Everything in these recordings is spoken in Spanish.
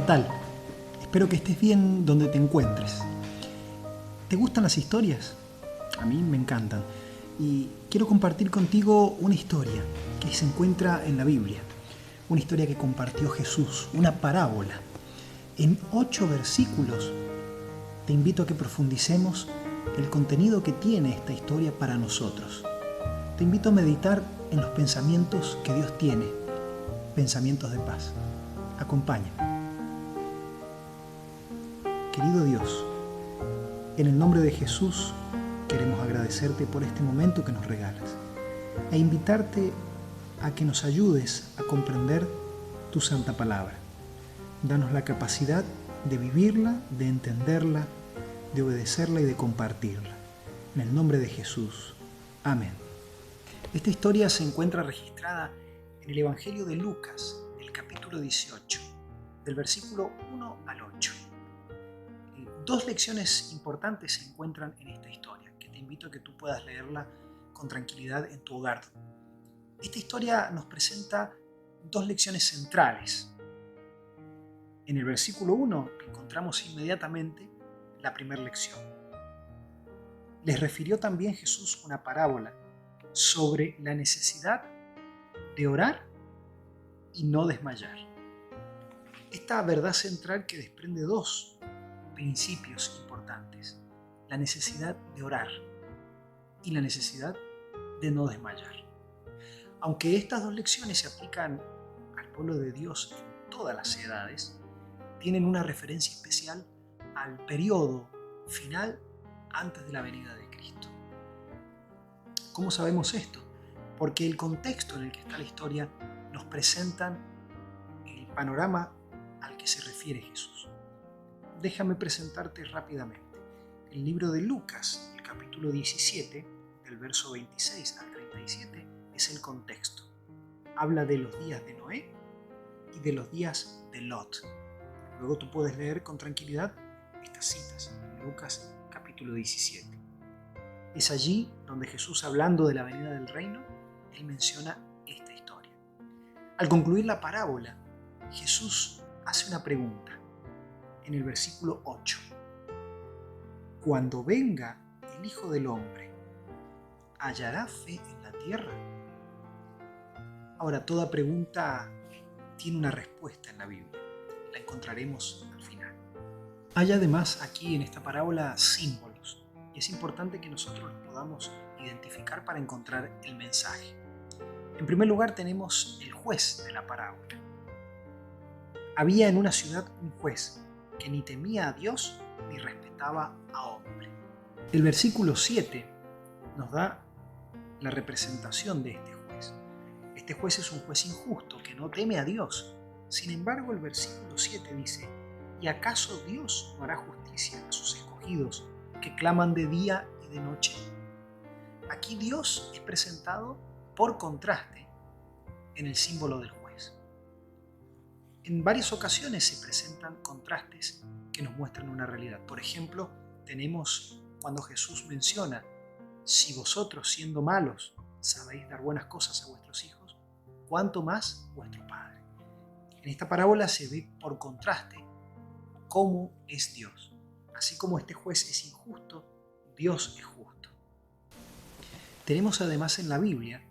¿qué tal? Espero que estés bien donde te encuentres. ¿Te gustan las historias? A mí me encantan. Y quiero compartir contigo una historia que se encuentra en la Biblia. Una historia que compartió Jesús, una parábola. En 8 versículos te invito a que profundicemos el contenido que tiene esta historia para nosotros. Te invito a meditar en los pensamientos que Dios tiene, pensamientos de paz. Acompáñame. Querido Dios, en el nombre de Jesús queremos agradecerte por este momento que nos regalas e invitarte a que nos ayudes a comprender tu santa palabra. Danos la capacidad de vivirla, de entenderla, de obedecerla y de compartirla. En el nombre de Jesús. Amén. Esta historia se encuentra registrada en el Evangelio de Lucas, el capítulo 18, del versículo 1 al 8. Dos lecciones importantes se encuentran en esta historia, que te invito a que tú puedas leerla con tranquilidad en tu hogar. Esta historia nos presenta dos lecciones centrales. En el versículo 1 encontramos inmediatamente la primera lección. Les refirió también Jesús una parábola sobre la necesidad de orar y no desmayar. Esta verdad central que desprende dos principios importantes: la necesidad de orar y la necesidad de no desmayar. Aunque estas dos lecciones se aplican al pueblo de Dios en todas las edades, tienen una referencia especial al periodo final antes de la venida de Cristo. ¿Cómo sabemos esto? Porque el contexto en el que está la historia nos presentan el panorama al que se refiere Jesús. Déjame presentarte rápidamente. El libro de Lucas, el capítulo 17, del verso 26 al 37, es el contexto. Habla de los días de Noé y de los días de Lot. Luego tú puedes leer con tranquilidad estas citas en Lucas capítulo 17. Es allí donde Jesús, hablando de la venida del reino, él menciona esta historia. Al concluir la parábola, Jesús hace una pregunta en el versículo 8. Cuando venga el Hijo del Hombre, ¿hallará fe en la tierra? Ahora, toda pregunta tiene una respuesta en la Biblia. La encontraremos al final. Hay además aquí en esta parábola símbolos, y es importante que nosotros los podamos identificar para encontrar el mensaje. En primer lugar tenemos el juez de la parábola. Había en una ciudad un juez que ni temía a Dios ni respetaba a hombre. El versículo 7 nos da la representación de este juez. Este juez es un juez injusto que no teme a Dios. Sin embargo, el versículo 7 dice: ¿y acaso Dios no hará justicia a sus escogidos que claman de día y de noche? Aquí Dios es presentado por contraste en el símbolo del juez. En varias ocasiones se presentan contrastes que nos muestran una realidad. Por ejemplo, tenemos cuando Jesús menciona: si vosotros, siendo malos, sabéis dar buenas cosas a vuestros hijos, ¿cuánto más vuestro Padre? En esta parábola se ve por contraste cómo es Dios. Así como este juez es injusto, Dios es justo. Tenemos además en la Biblia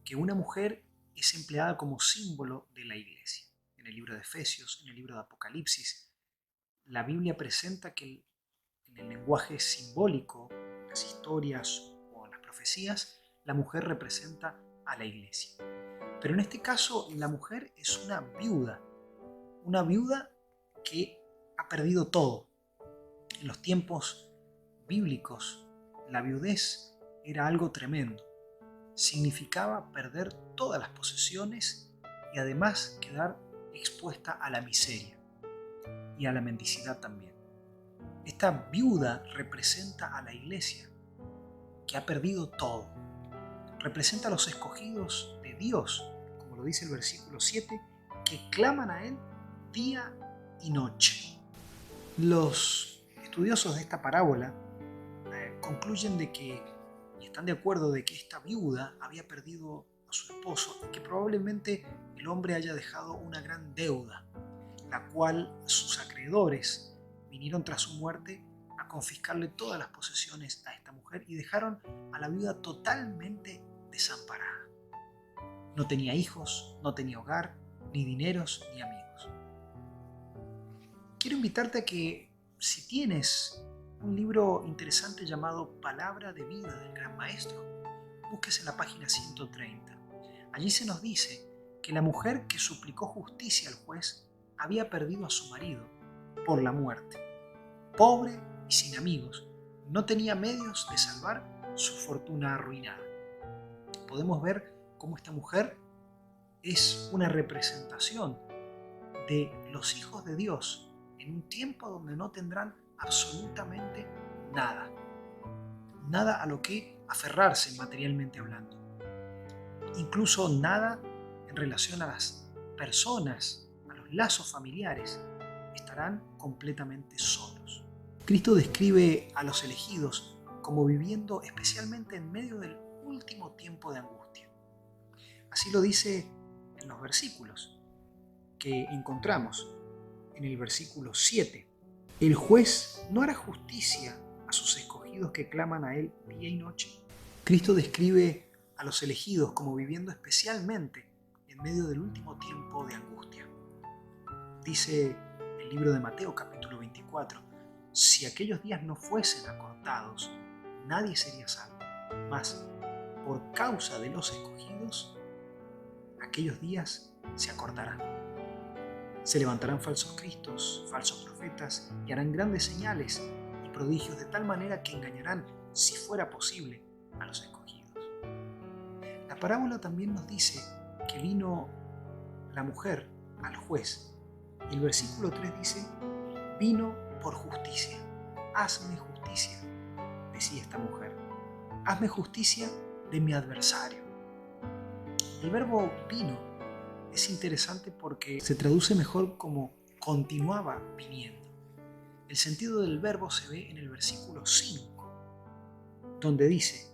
que una mujer es empleada como símbolo de la iglesia. En el libro de Efesios, en el libro de Apocalipsis, la Biblia presenta que en el lenguaje simbólico, en las historias o en las profecías, la mujer representa a la iglesia. Pero en este caso, la mujer es una viuda que ha perdido todo. En los tiempos bíblicos, la viudez era algo tremendo. Significaba perder todas las posesiones y además quedar expuesta a la miseria y a la mendicidad también. Esta viuda representa a la iglesia, que ha perdido todo. Representa a los escogidos de Dios, como lo dice el versículo 7, que claman a Él día y noche. Los estudiosos de esta parábola concluyen de que, y están de acuerdo de que esta viuda había perdido a su esposo y que probablemente el hombre haya dejado una gran deuda. la cual sus acreedores vinieron tras su muerte a confiscarle todas las posesiones a esta mujer y dejaron a la viuda totalmente desamparada. No tenía hijos, no tenía hogar, ni dineros, ni amigos. Quiero invitarte a que, si tienes un libro interesante llamado Palabra de Vida del Gran Maestro, busques en la página 130. Allí se nos dice que la mujer que suplicó justicia al juez había perdido a su marido por la muerte. Pobre y sin amigos, no tenía medios de salvar su fortuna arruinada. Podemos ver cómo esta mujer es una representación de los hijos de Dios en un tiempo donde no tendrán absolutamente nada. Nada a lo que aferrarse materialmente hablando. Incluso nada en relación a las personas, a los lazos familiares. Estarán completamente solos. Cristo describe a los elegidos como viviendo especialmente en medio del último tiempo de angustia. Así lo dice en los versículos que encontramos. En el versículo 7, el juez no hará justicia a sus escogidos que claman a él día y noche. Cristo describe a los elegidos como viviendo especialmente en medio del último tiempo de angustia. Dice el libro de Mateo capítulo 24, si aquellos días no fuesen acortados, nadie sería salvo. Mas, por causa de los escogidos, aquellos días se acortarán. Se levantarán falsos cristos, falsos profetas, y harán grandes señales y prodigios de tal manera que engañarán, si fuera posible, a los escogidos. La parábola también nos dice que vino la mujer al juez. Y el versículo 3 dice, vino por justicia. Hazme justicia, decía esta mujer. Hazme justicia de mi adversario. El verbo vino es interesante porque se traduce mejor como continuaba viniendo. El sentido del verbo se ve en el versículo 5, donde dice,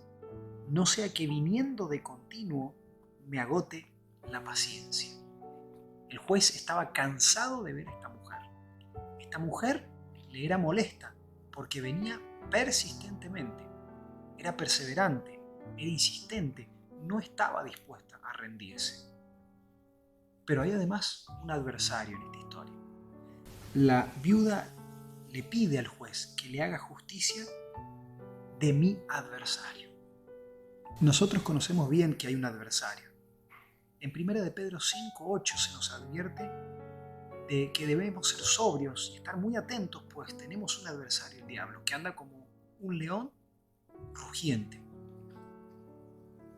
no sea que viniendo de continuo me agote la paciencia. El juez estaba cansado de ver a esta mujer. Esta mujer le era molesta porque venía persistentemente, era perseverante, era insistente, no estaba dispuesta a rendirse. Pero hay además un adversario en esta historia. La viuda le pide al juez que le haga justicia de mi adversario. Nosotros conocemos bien que hay un adversario. En 1 de Pedro 5:8 se nos advierte de que debemos ser sobrios y estar muy atentos, pues tenemos un adversario, el diablo, que anda como un león rugiente.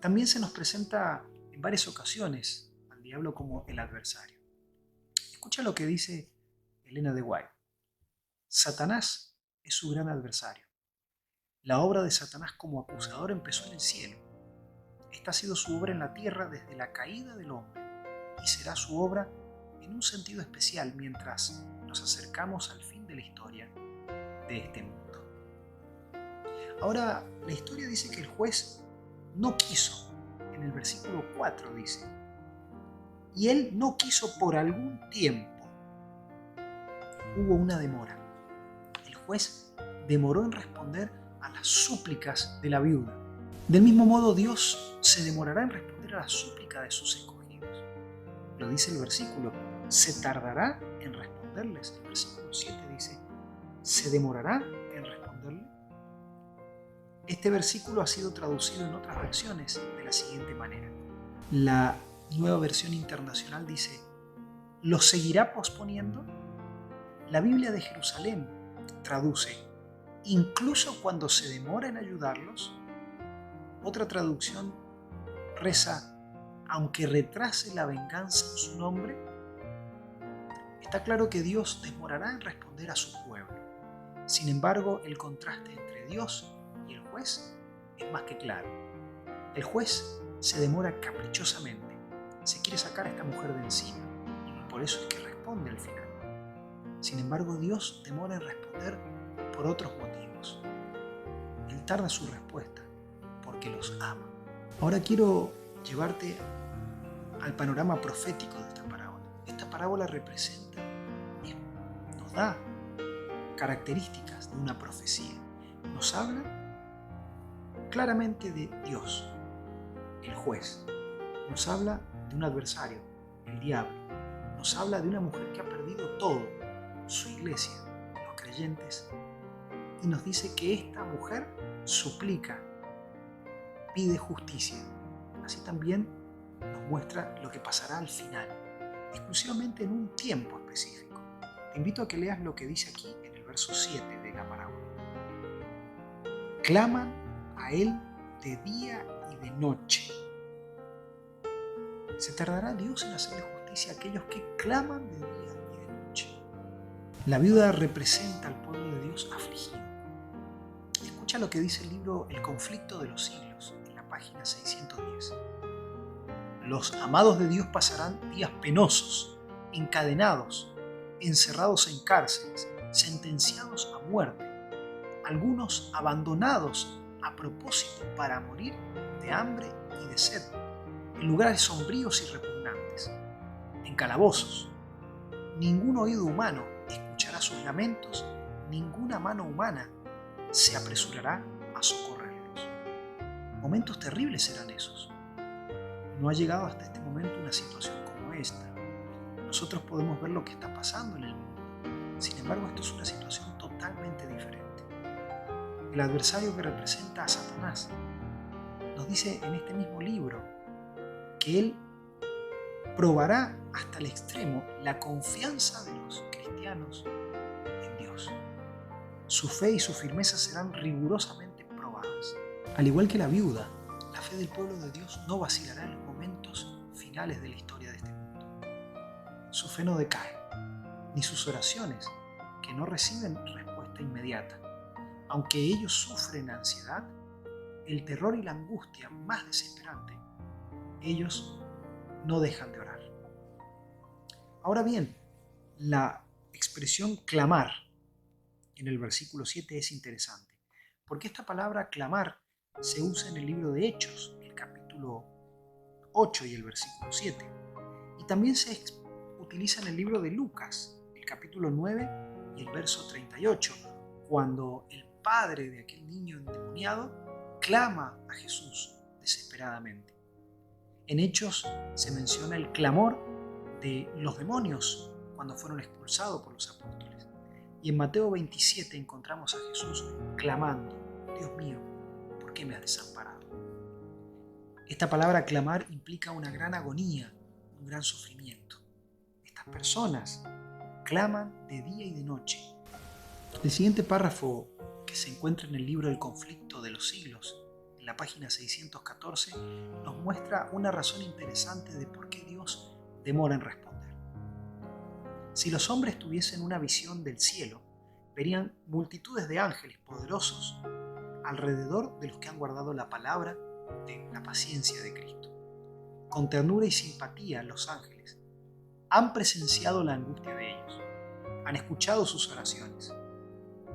También se nos presenta en varias ocasiones al diablo como el adversario. Escucha lo que dice Elena de White. Satanás es su gran adversario. La obra de Satanás como acusador empezó en el cielo. Esta ha sido su obra en la tierra desde la caída del hombre y será su obra en un sentido especial mientras nos acercamos al fin de la historia de este mundo. Ahora, la historia dice que el juez no quiso. En el versículo 4 dice, y él no quiso por algún tiempo. Hubo una demora. El juez demoró en responder a las súplicas de la viuda. Del mismo modo, Dios se demorará en responder a la súplica de sus escogidos. Lo dice el versículo, se tardará en responderles. El versículo 7 dice, ¿se demorará en responderle? Este versículo ha sido traducido en otras versiones de la siguiente manera. La Nueva Versión Internacional dice, ¿lo seguirá posponiendo? La Biblia de Jerusalén traduce, incluso cuando se demora en ayudarlos. Otra traducción reza, aunque retrase la venganza en su nombre. Está claro que Dios demorará en responder a su pueblo. Sin embargo, el contraste entre Dios y el juez es más que claro. El juez se demora caprichosamente, se quiere sacar a esta mujer de encima y por eso es que responde al final. Sin embargo, Dios demora en responder por otros motivos. Él tarda su respuesta porque los ama. Ahora quiero llevarte al panorama profético de esta parábola. Esta parábola representa nos da características de una profecía. Nos habla claramente de Dios, el juez. Nos habla de un adversario, el diablo. Nos habla de una mujer que ha perdido todo, su iglesia, los creyentes, y nos dice que esta mujer suplica, pide justicia. Así también nos muestra lo que pasará al final, exclusivamente en un tiempo específico. Te invito a que leas lo que dice aquí en el verso 7 de la parábola. Claman a él de día y de noche. ¿Se tardará Dios en hacerle justicia a aquellos que claman de día y de noche? La viuda representa al pueblo de Dios afligido. Escucha lo que dice el libro El conflicto de los siglos, en la página 610. Los amados de Dios pasarán días penosos, encadenados, encerrados en cárceles, sentenciados a muerte, algunos abandonados a propósito para morir de hambre y de sed, en lugares sombríos y repugnantes, en calabozos. Ningún oído humano escuchará sus lamentos, ninguna mano humana se apresurará a socorrerlos. Momentos terribles serán esos. No ha llegado hasta este momento una situación como esta. Nosotros podemos ver lo que está pasando en el mundo. Sin embargo, esto es una situación totalmente diferente. El adversario que representa a Satanás nos dice en este mismo libro que él probará hasta el extremo la confianza de los cristianos en Dios. Su fe y su firmeza serán rigurosamente probadas. Al igual que la viuda, la fe del pueblo de Dios no vacilará en los momentos finales de la historia de este mundo. Su fe no decae, ni sus oraciones, que no reciben respuesta inmediata. Aunque ellos sufren ansiedad, el terror y la angustia más desesperante, ellos no dejan de orar. Ahora bien, la expresión clamar en el versículo 7 es interesante, porque esta palabra clamar se usa en el libro de Hechos, el capítulo 8 y el versículo 7, y también se utiliza en el libro de Lucas, el capítulo 9 y el verso 38, cuando el padre de aquel niño endemoniado clama a Jesús desesperadamente. En Hechos se menciona el clamor de los demonios cuando fueron expulsados por los apóstoles. Y en Mateo 27 encontramos a Jesús clamando: Dios mío, ¿por qué me has desamparado? Esta palabra clamar implica una gran agonía, un gran sufrimiento. Estas personas claman de día y de noche. El siguiente párrafo, que se encuentra en el libro El conflicto de los siglos, en la página 614, nos muestra una razón interesante de por qué Dios demora en responder. Si los hombres tuviesen una visión del cielo, verían multitudes de ángeles poderosos alrededor de los que han guardado la palabra de la paciencia de Cristo. Con ternura y simpatía, los ángeles han presenciado la angustia de ellos, han escuchado sus oraciones,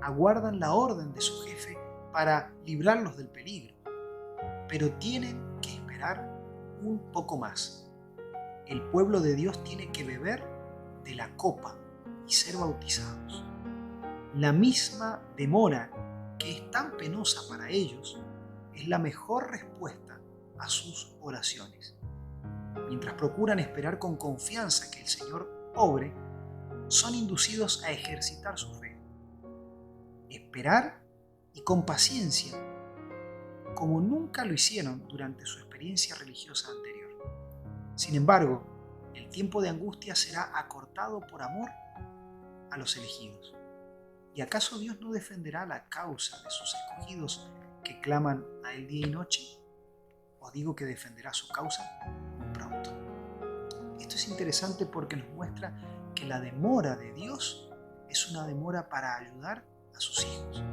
aguardan la orden de su jefe para librarlos del peligro, pero tienen que esperar un poco más. El pueblo de Dios tiene que beber de la copa y ser bautizados. La misma demora, que es tan penosa para ellos, es la mejor respuesta a sus oraciones. Mientras procuran esperar con confianza que el Señor obre, son inducidos a ejercitar su fe. Esperar y con paciencia, como nunca lo hicieron durante su experiencia religiosa anterior. Sin embargo, el tiempo de angustia será acortado por amor a los elegidos. ¿Y acaso Dios no defenderá la causa de sus escogidos que claman a él día y noche? Os digo que defenderá su causa muy pronto. Esto es interesante porque nos muestra que la demora de Dios es una demora para ayudar a sus hijos.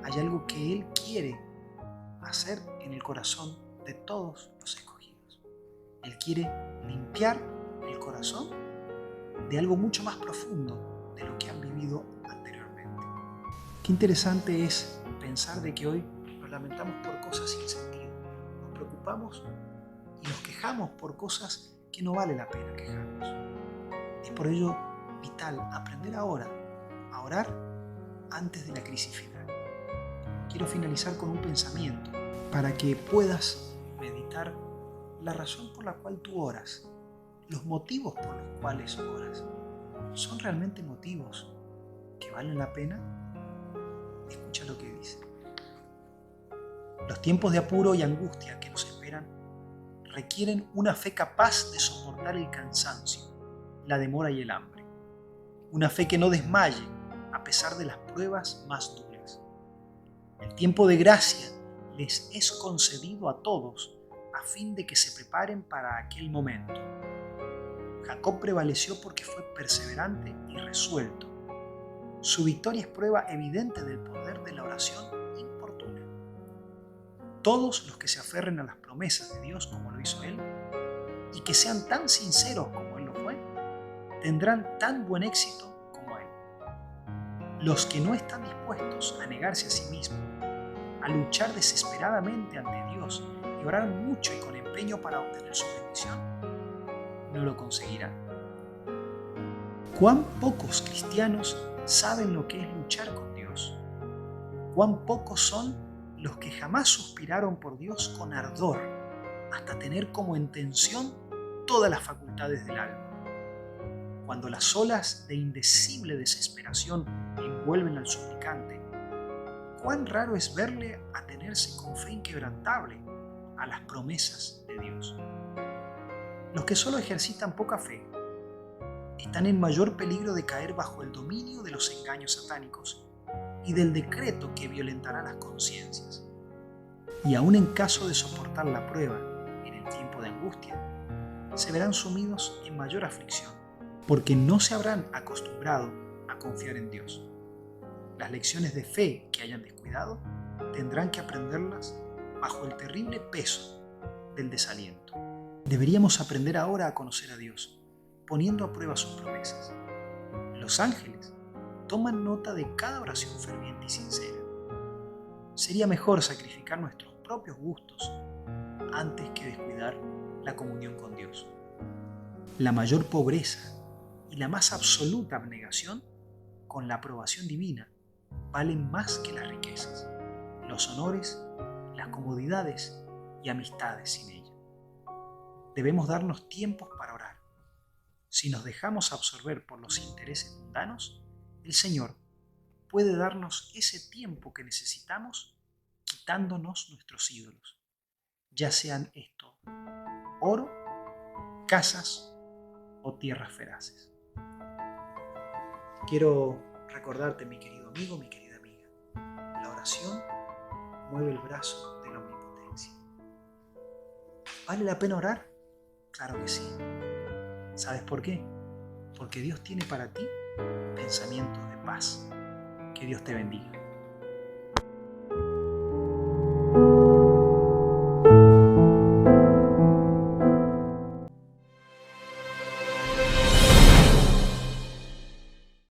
Hay algo que Él quiere hacer en el corazón de todos los escogidos. Él quiere limpiar el corazón de algo mucho más profundo de lo que han vivido anteriormente. Qué interesante es pensar de que hoy nos lamentamos por cosas sin sentido, nos preocupamos y nos quejamos por cosas que no vale la pena quejarnos. Es por ello vital aprender ahora orar antes de la crisis final. Quiero finalizar con un pensamiento para que puedas meditar la razón por la cual tú oras, los motivos por los cuales oras. ¿Son realmente motivos que valen la pena? Escucha lo que dice. Los tiempos de apuro y angustia que nos esperan requieren una fe capaz de soportar el cansancio, la demora y el hambre. Una fe que no desmaye a pesar de las pruebas más duras. El tiempo de gracia les es concedido a todos a fin de que se preparen para aquel momento. Jacob prevaleció porque fue perseverante y resuelto. Su victoria es prueba evidente del poder de la oración importuna. Todos los que se aferren a las promesas de Dios como lo hizo Él, y que sean tan sinceros como Él lo fue, tendrán tan buen éxito como Él. Los que no están dispuestos a negarse a sí mismos, a luchar desesperadamente ante Dios y orar mucho y con empeño para obtener su bendición, no lo conseguirán. ¿Cuán pocos cristianos saben lo que es luchar con Dios? ¿Cuán pocos son los que jamás suspiraron por Dios con ardor hasta tener como intención todas las facultades del alma? Cuando las olas de indecible desesperación envuelven al suplicante, cuán raro es verle atenerse con fe inquebrantable a las promesas de Dios. Los que solo ejercitan poca fe están en mayor peligro de caer bajo el dominio de los engaños satánicos y del decreto que violentará las conciencias. Y aun en caso de soportar la prueba en el tiempo de angustia, se verán sumidos en mayor aflicción, porque no se habrán acostumbrado a confiar en Dios. Las lecciones de fe que hayan descuidado tendrán que aprenderlas bajo el terrible peso del desaliento. Deberíamos aprender ahora a conocer a Dios, poniendo a prueba sus promesas. Los ángeles toman nota de cada oración ferviente y sincera. Sería mejor sacrificar nuestros propios gustos antes que descuidar la comunión con Dios. La mayor pobreza y la más absoluta abnegación con la aprobación divina valen más que las riquezas, los honores, las comodidades y amistades sin ella. Debemos darnos tiempos para orar. Si nos dejamos absorber por los intereses mundanos, el Señor puede darnos ese tiempo que necesitamos quitándonos nuestros ídolos, ya sean esto oro, casas o tierras feraces. Quiero recordarte, mi querido amigo, mi querida amiga, la oración mueve el brazo de la omnipotencia. ¿Vale la pena orar? Claro que sí. ¿Sabes por qué? Porque Dios tiene para ti pensamientos de paz. Que Dios te bendiga.